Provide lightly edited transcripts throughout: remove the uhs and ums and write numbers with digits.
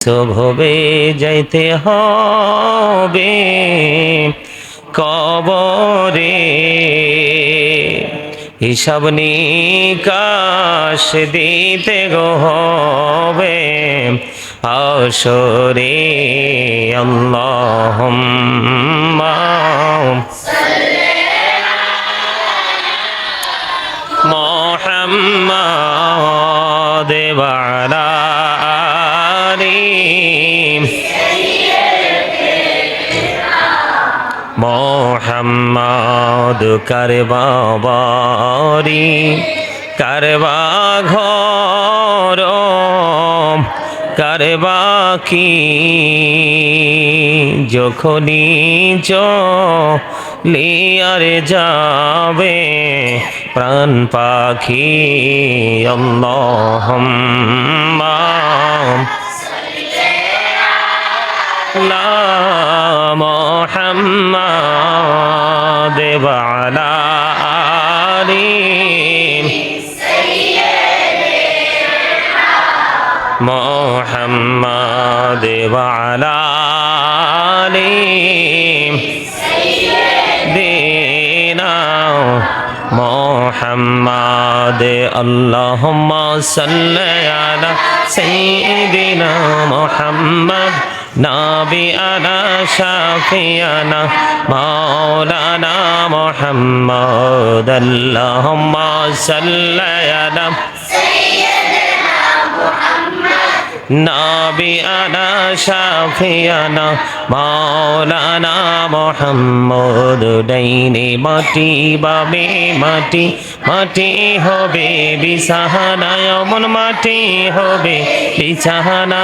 ভবে যাইতে হবে কবরে, হিসাব নিকাশ দিতে গো হবে হাশরে। আল্লাহুম্মা মুহাম্মাদ ওয়া আলা মোহাম্মদ কারবা বাড়ি কারবা ঘর কারবা কি, যখনই চলিয়ার যাবে প্রাণ পাখি। আল্লাহুম্মা মুহাম্মাদ ওয়া আলা আলি মুহাম্মাদ ওয়া আলা আলি সাইয়্যিদিনা মুহাম্মাদ। আল্লাহুম্মা সাল্লি আলা সাইয়্যিদিনা মুহাম্মাদ নাবিয়ানা শাফিয়ানা মাওলানা মুহাম্মদ। আল্লাহুম্মা সাল্লি আলা সাইয়্যিদিনা মুহাম্মদ নাবিয়ানা শাফিয়ানা মাওলানা মুহাম্মদ। ডাইনে মাটি বামে মাটি, মাটি হবে বিছানা, এমন মাটি হবে বিছানা।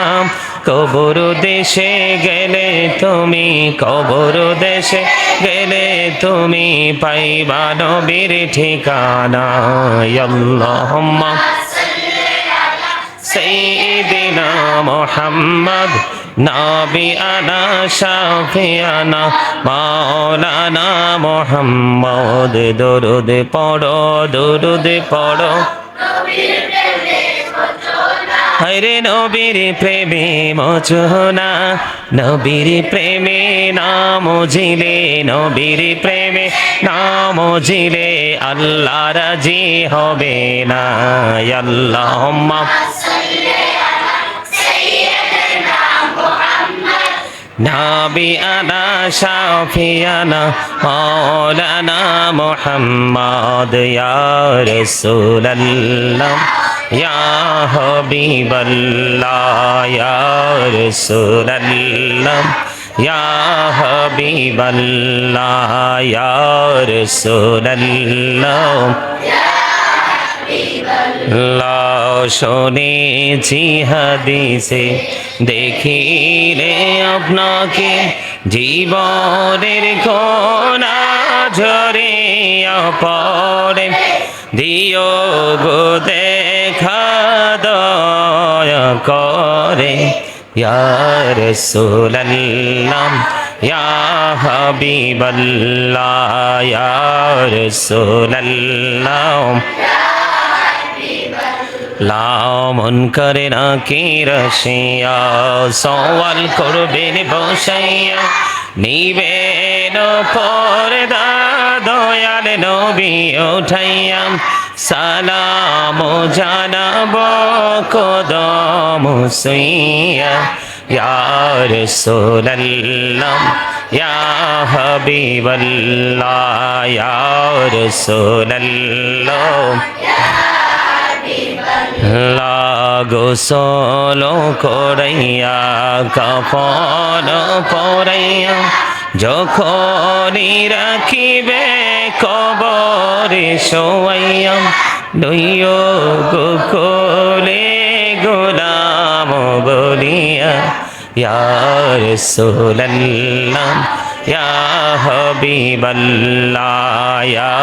কবর দেশে গেলে তুমি, কবর দেশে গেলে তুমি পাইবা নবীর ঠিকানা। আল্লাহুম্মা সাইয়্যিদিনা মুহাম্মদ নাবিয়ানা শাফিয়ানা মাওলানা মুহাম্মদ। দরুদ পড়ো, দরুদ পড়ো হরে নবীর প্রেমে মোচনা, নবীর প্রেমে নাম জিলে, নবীর প্রেমে নাম জিলে আল্লাহ রাজি হবে না। আল্লাহুম্মা নাবিয়ানা শাফিয়ানা মাওলানা মুহাম্মদ। ইয়া রাসূলুল্লাহ ইয়া হাবিবাল্লাহ ইয়া রাসূলুল্লাহ ইয়া হাবিবাল্লাহ ইয়া রাসূলুল্লাহ শুনেছি হাদিসে দেখিলে আপনাকে জীবনের কোনা ঝরিয়া পড়ে, দিও গো দেখা দয়া করে। ইয়া রাসূলুল্লাহ ইয়া হাবিবাল্লাহ ইয়া রাসূলুল্লাহ লামন করে না কি রসিয়া, সওয়াল করবেন বসাইয়া নিবেন পর্দা দয়াল নবী উঠাইয়া। সালাম জানাব কদম সুইয়া। ইয়া রাসূলুল্লাহ ইয়া হাবিবাল্লাহ ইয়া রাসূলুল্লাহ গোসল করাইয়া কাফন পরাইয়া যখনই রাখিবে কবরে শোয়াইয়া। লইও গো কোলে গোলাম বলিয়া। ইয়া রাসূলুল্লাহ ইয়া হাবিবাল্লাহ ইয়া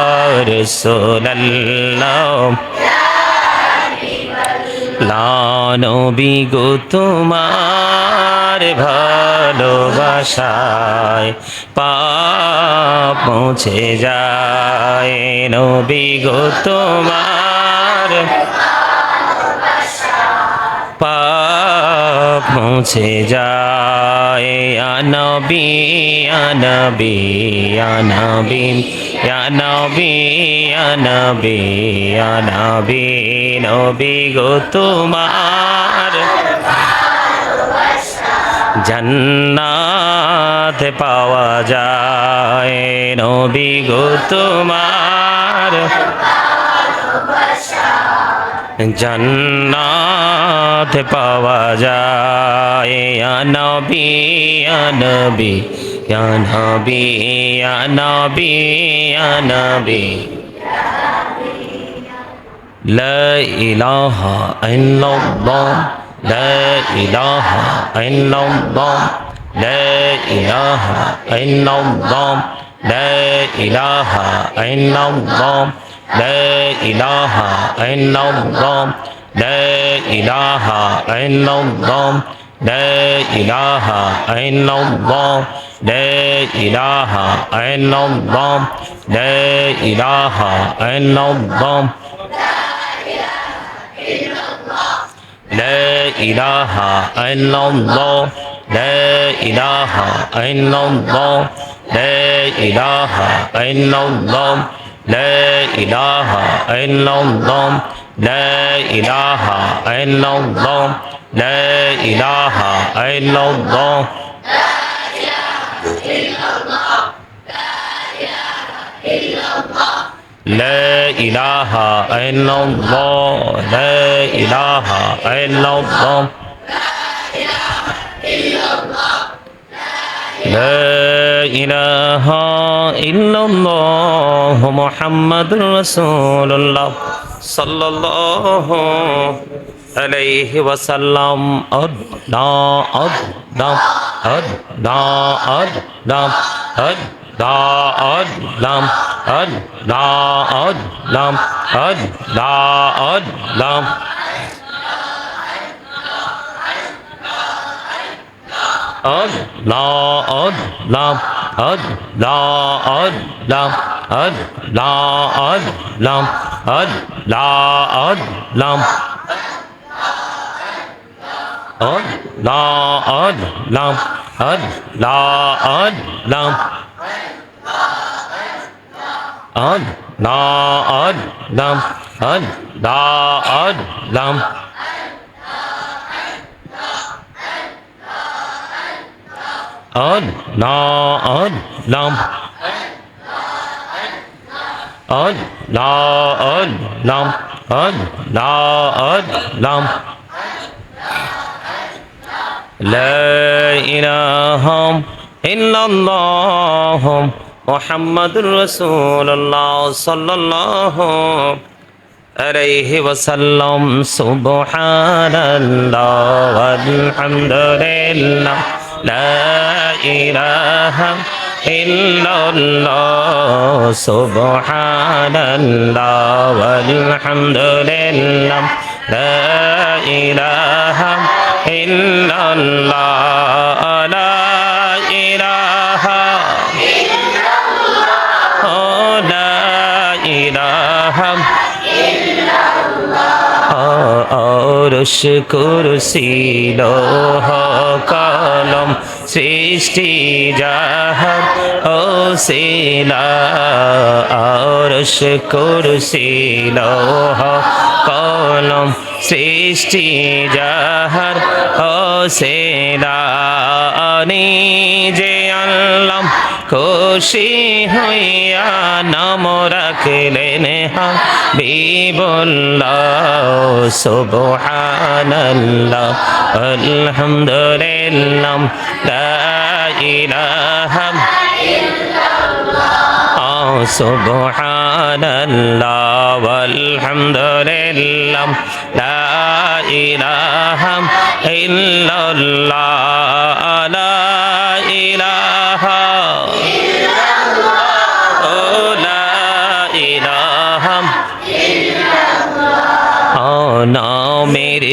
রাসূলুল্লাহ নবী গো তোমার ভালোবাসায় পাপ মুছে যায়। নবী গো তোমার পাপ পৌঁছে যায় ইয়া নবী ইয়া নবী ইয়া নবী ইয়া নবী ইয়া নবী ইয়া নবী নবী গো তোমার জান্নাত পাওয়া যায় নবী গো তোমার জান্নাত পাওয়া যায় ইয়া নবী ইয়া নবী ইয়া নবী ইয়া নবী ইয়া নবী লা ইলাহা ইল্লাল্লাহ লা ইলাহা ইল্লাল্লাহ লা ইলাহা ইল্লাল্লাহ লা ইলাহা ইল্লাল্লাহ لا إله إلا الله لا إله إلا الله لا إله إلا الله لا إله إلا الله لا إله إلا الله لا إله إلا الله لا إله إلا الله لا إله إلا الله لا إله إلا الله لا إله إلا الله لا إله إلا الله لا إله إلا الله لا إله إلا الله لا إله إلا الله محمد رسول الله صلى الله عليه وسلم أدنى أدنى أدنى أدنى أدنى أدنى أدنى أدنى أدنى أدنى Allah Allah Allah Allah Allah Allah Allah Allah Allah Allah Allah Allah Allah Allah Allah Allah Allah لا إله إلا الله محمد رسول الله صلى الله عليه وسلم سبحان الله والحمد لله لا إله إلا الله سبحان الله والحمد لله لا إله إلا الله لا إله إلا الله لا إله إلا الله أرش كرسي لوح কলম সৃষ্টি যাহার ও শিলা আরশ কুরসি লৌহ কলম সৃষ্টি যাহার ও শিলা নিজে আল্লাহ খুশি হইয়া নাম রাখলেন হাবিবুল্লাহ সুবহানাল্লাহ আলহামদুলিল্লাহ লা ইলাহা ইল্লাল্লাহ সুবহানাল্লাহ ওয়ালহামদুলিল্লাহ লা ইলাহা ইল্লাল্লাহ লা ইলাহা নামের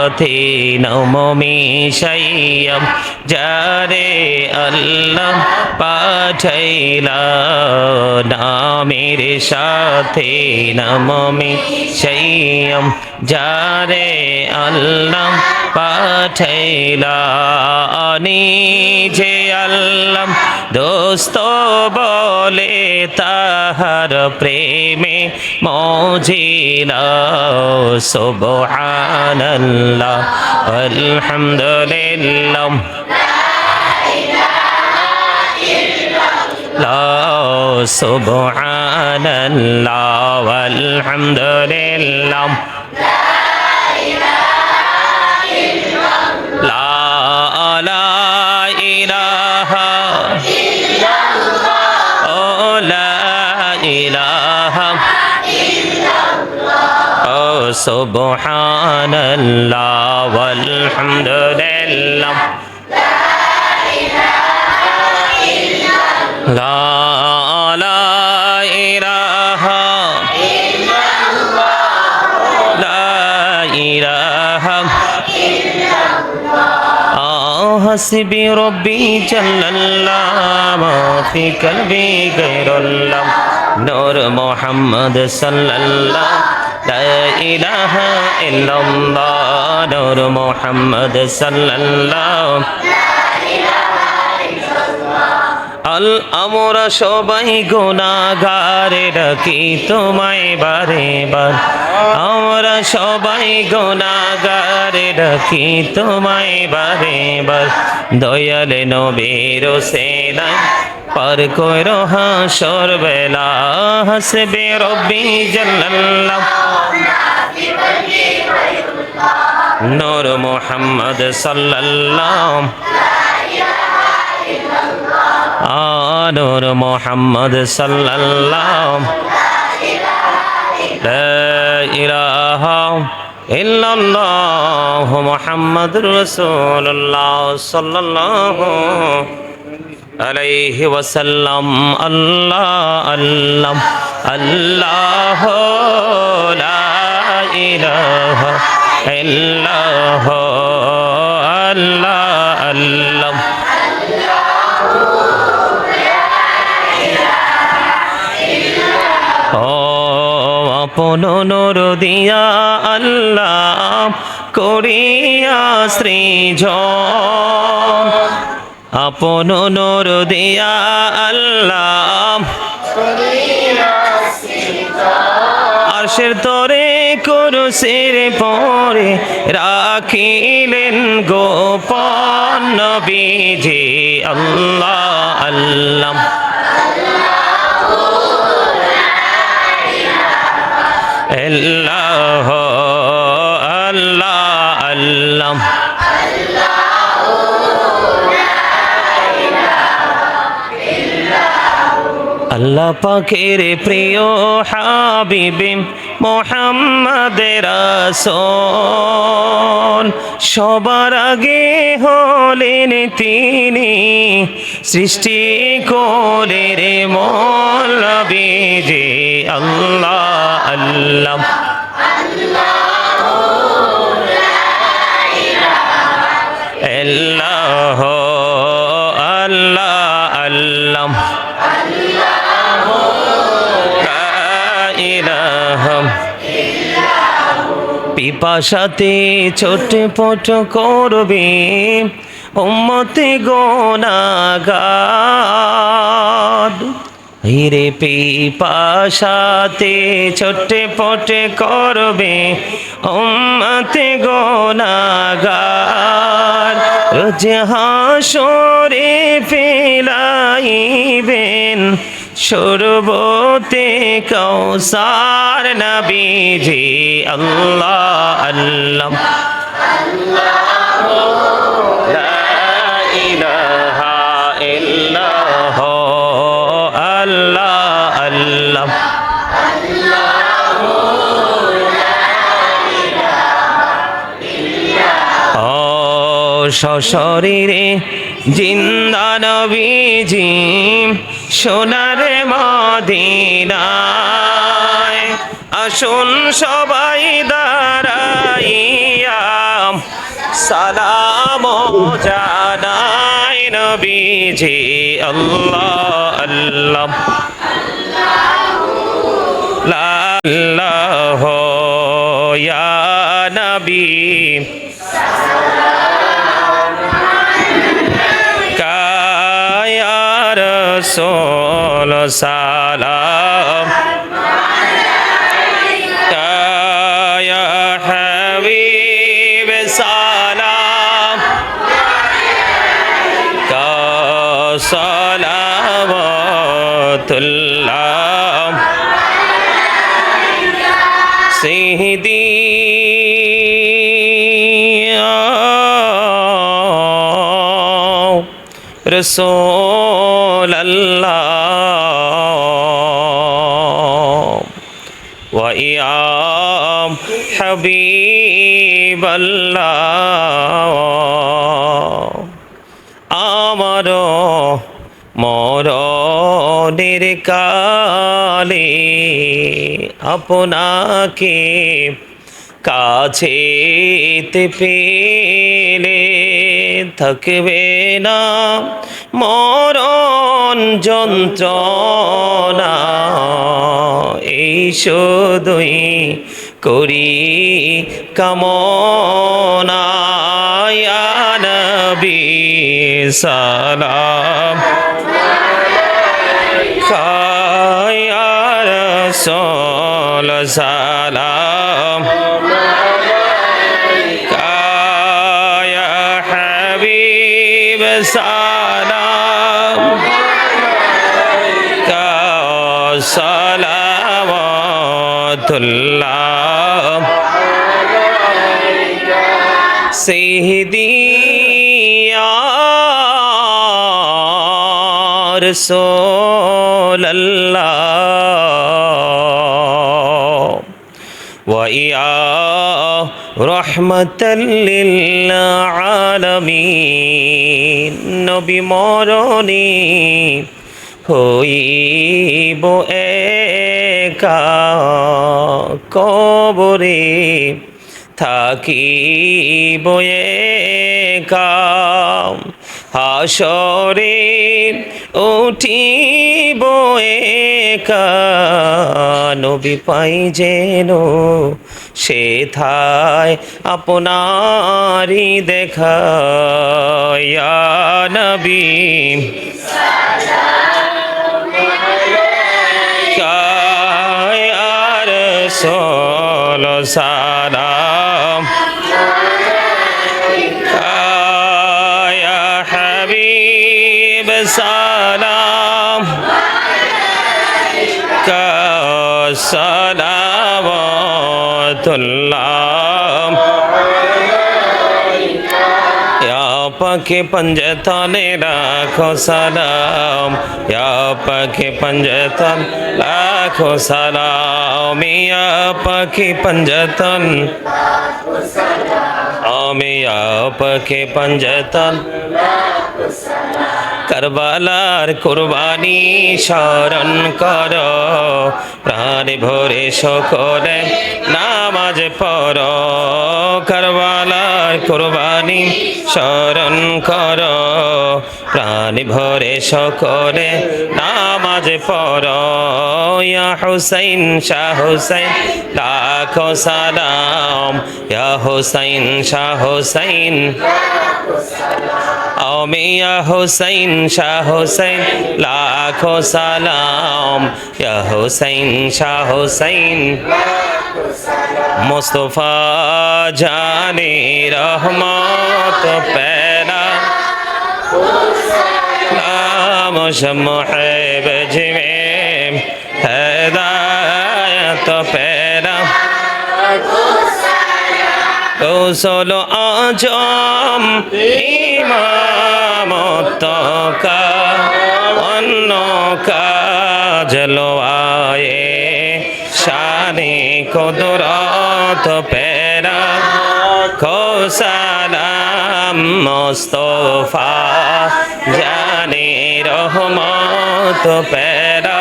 সাথে নমো মিশাইয়াম যারে আল্লাহ পাঠাইলা নামের সাথে নমো মিশাইয়াম যারে আল্লাহ পাঠাইলা নিজে আল্লাহ দোস্ত বলে তাহার প্রেমে মজিলা সুবহানাল্লাহ আলহামদুলিল্লাহ লা সুবহানাল্লাহ আলহামদুলিল্লাহ লা ইলাহা ও লা ইলাহা ও সুবহানাল্লাহ আলহামদুলিল্লাহ লা ইলাহা লা ইলাহা হাসবি রব্বি জাল্লাল্লাহ মা ফি কলবি গায়রুল্লাহ নূর মুহাম্মদ সাল্লাল্লাহ লা ইলাহা ইল্লাল্লাহ নূর মুহাম্মদ সাল্লাল্লাহ আমরা সবাই গুনাহগার ডাকি তোমায় বারে বার আমরা সবাই গুনাহগার ডাকি তোমায় বারে বার দয়াল নবীর সেনায় পার কইরো হাসর বেলা হাসবে রব্বি জাল্লাল্লাহ নূর মুহাম্মদ সাল্লাল্লাহ নূর মুহাম্মদ সাল্লাল্লাহ লা ইলাহা ইল্লাল্লাহ মুহাম্মাদুর রাসূলুল্লাহ সাল্লাল্লাহু আলাইহি ওয়াসাল্লাম আল্লাহ আল্লাহ আল্লাহ লা ইলাহা ইল্লাল্লাহ আল্লাহ আল্লাহ আপন নূর দিয়া আল্লাহ করিয়া সৃজন আপন নূর দিয়া আল্লাহ করিয়া সৃজন আরশের তরে কুরসির পরে রাখিলেন গোপন নবীজি আল্লাহ আল্লাহ আল্লাহ আল্লাহ আল্লাহ আল্লাহ পাকের প্রিয় হাবিবে মুহাম্মদ রাসূল সবার আগে হলেন তিনি সৃষ্টি কোলের মূল নবীজি আল্লাহ আল্লাহ আল্লাহ আল্লাহ আল্লাহ পিপাসাতে ছটফট করবে উম্মতে গুনাহগার হিরে পিপাসাতে ছটফট করবে উম্মতে গুনাহগার রোজ হাসরে ফেলাইবেন শরবতে কৌসার নবীজি আল্লাহ আল্লাহ লা ইলাহা ইল্লাল্লাহ আল্লাহ আল্লাহ সশরীরে জিন্দা নবীজি সোনার মদিনায় আসুন সবাই দাঁড়াইয়া সালাম জানাই নবীজি আল্লাহ আল্লাহ আল্লাহ ইয়া নবী কায়া রাসূল সালাম কায়া হাবিব সালাম কা সালাওয়াতুল্লাহ সিহদি رسول الله وإيام حبيب الله আমারও মরণের কালে আপনাকে কাছেতে পেলে থাকবে না মরণ যন্ত্রণা এই শুধুই করি কামনা ইয়া নবী সালাম ইয়া রাসূল সালাম ইয়া হাবিব সালাম কা সালাওয়াতুল্লাহ সিহদি ইয়া রাসূলুল্লাহ ওয়া ইয়া রাহমাতাল লিল আলামিন নবী মরণে হইব একা কবরে থাকিব একা হাসরে উঠিব একা নবী পাই যেন সেথায় আপনারি দেখা ইয়া নবী ইয়া রাসূল সালাম ইয়া হাবিব সালাম কা সালাওয়াতুল্লাহ ইয়া পাকে पंजतने राखो सलाम या पाके पंजतन लाखो सलाम या पाके पंजतन या पाके पंजतन करबालार कुरबानी शरण कर प्राण भरे सकले नामाज पढ़ करबालार कुरबानी शरण कर प्राण भरे सकले नामाज पढ़ या हुसैन शाह हुसैन लाखो सलाम या हुसैन शाह हुसैन या हुसैन शाह हुसैन लाखो सलाम या हुसैन शाह हुसैन मुस्तफा जाने रहमत पैदा नाम शमहब जिमे हिदायत पैदा रसूल आजम इमामत का अन्नों का जलवाए शाने कुदरत पैरा को सलाम मुस्तफा जाने रहमत पैरा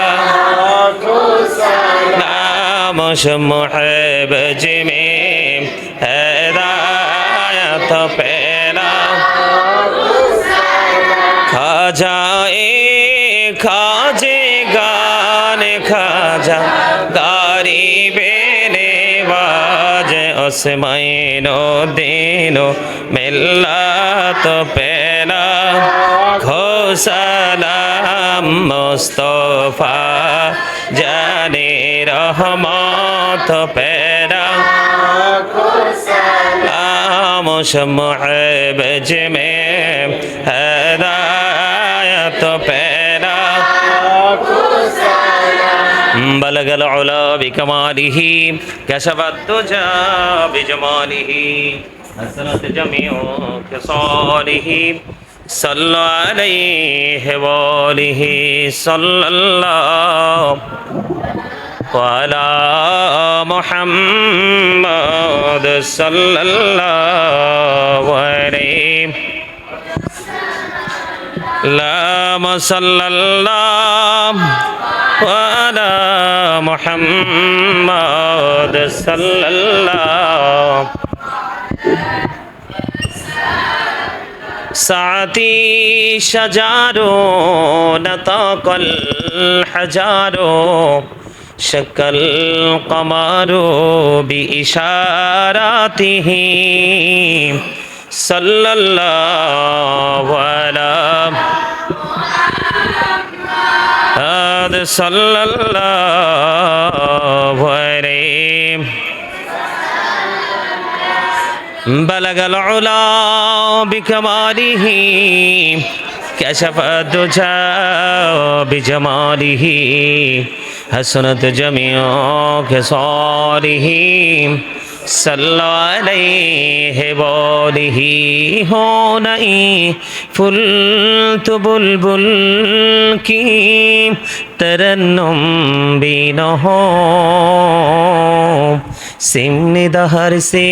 नाम खामोश मुहिब जिमें हिदायत पैरा खाजाए खाजे गान खाजा गारी बेने वाज उसमैनो दीनो मिल्लत पैरा खो सलाम मुस्तफा जाने रहमत पैरा खामोश मुहिब जिमें हिदायत पैरा बलगल उला बिकमालिही कशफत दुजा बिजमालिही हसनत जमीउ खिसालिही सल्ला अलैहि वालिही सल्लल्लाहु अला मुहम्मद सल्लल्लाहु अलैहि लाम सल्लल्लाहु अला मुहम्मद सल्लल्लाहु साती शजारो नताकल हजारो शकल कमारो बि इशारातिही सल्लल्लाहु अला मुहम्मद सल्लल्लाहु अलैहि बलगल उला बिकमालिही कशफत दुजा बिजमालिही हसनत जमीउ खिसालिही सल्ला अलैहि वालिही हो नहीं फुल तो बुलबुल की तरन्नुम भी न हो सिमनी दहर से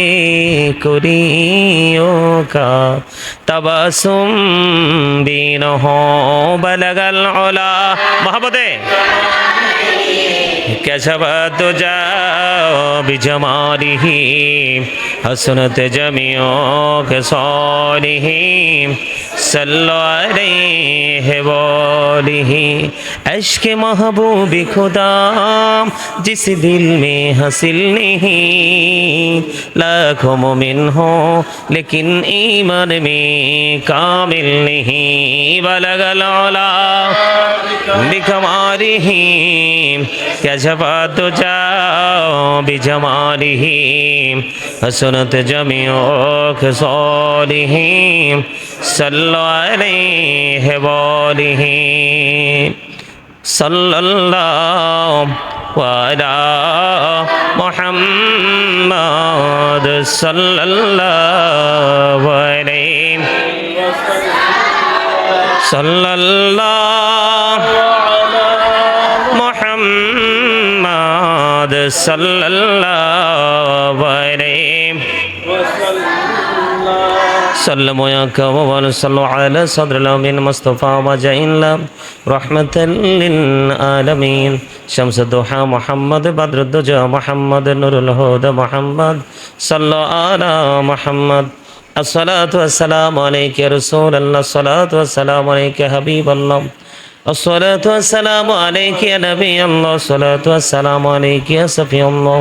कुरियों का तबसुम भी न हो बलगल उला मोहब्बते कशफत दुजा बिजमालिही हसनत जमीउ खिसालिही सल्ला अलैहि वालिही अश्क महबूब खुदा जिस दिल में हासिल नहीं लाखों मोमिन हो लेकिन ईमान में कामिल नहीं बलगल उला बिकमालिही कशफत दुजा बिजमालिही हसनत जमीउ खिसालिही सल्ला अलैहि वालिही सल्लल्लाहु अला मुहम्मद सल्लल्लाहु अलैहि सल्लल्लाहु मुहम्मद सल्लल्लाहु अलैहि सल्लम सल्लु अला सद्रिल अमीन मुस्तफ़ा वजइल्ला रहमतल लिल आलमीन शम्स दुहा मोहम्मद बद्रुद्दुजा मोहम्मद नूरुल हुदा मोहम्मद सल्लु अला मोहम्मद अस्सलातु वस्सलामु अलैका या रसूलल्लाह अस्सलातु वस्सलामु अलैका या हबीबल्लाह अस्सलातु वस्सलामु अलैका या नबी अल्लाह अस्सलातु वस्सलामु अलैका या सफी अल्लाह।